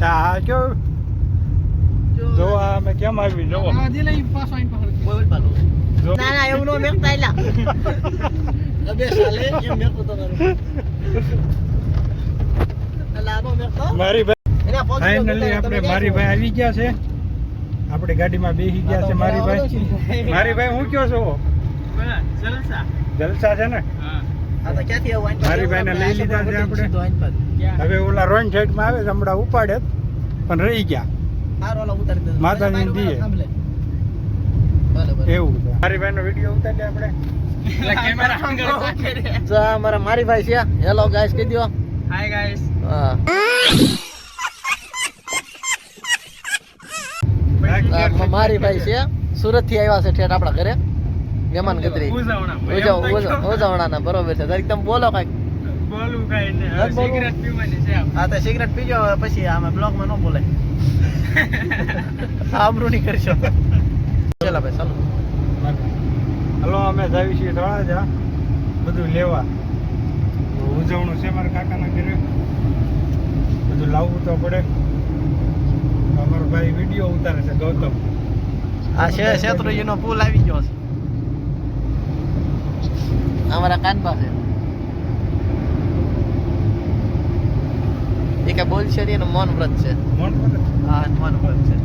આ કેવું જો અમે કેમ આવી જો ના ના એવું નો મેકતા એલા અબે સાલે એમ મેકતો તો લાબો મેકતો મારી ભાઈ ફાઇનલી આપણે મારી ભાઈ આવી ગયા છે. આપણે ગાડીમાં બેસી ગયા છે મારી ભાઈ. મારી ભાઈ હું કયો છો? જલસા જલસા છે ને? હા તો ક્યાંથી આવું મારી ભાઈને લઈ લીધા છે આપણે. હવે ઓલા રોન સાઈડમાં આવે છે હમણાં ઉપાડે પણ રહી ગયા માતાજીને દીએ એવું છે. મારી ભાઈનો વિડીયો ઉતારી આપણે જો અમારા મારી ભાઈ છે. હેલો ગાઈસ કહી દો. Hi guys. હા મારી ભાઈ છે સુરત થી આવ્યા છે ઠેઠ આપણા ઘરે મહેમાન ગતરી ઉજવણાના બરોબર છે. દરેક તમે બોલો કઈક. બોલું કઈ ને સિગરેટ પીવાની છે. હા તો સિગરેટ પીજો પછી આમાં બ્લોગમાં ન બોલે. આબરૂ નહીં કરશો. ચાલો ભાઈ ચાલો. હલો અમે જાવી છીએ તળાજા બધું લેવા. ઉજવણું છે મારા કાકાના ઘરે બધું લાવવું તો પડે. અમારો ભાઈ વિડીયો ઉતારે છે ગૌતમ. આ છે શેત્રુજીનો પુલ આવી ગયો છે અમારા કાન પાસે. એ કે બોલ છે એનું મૌન વ્રત છે. મૌન વ્રત? હા મૌન વ્રત છે.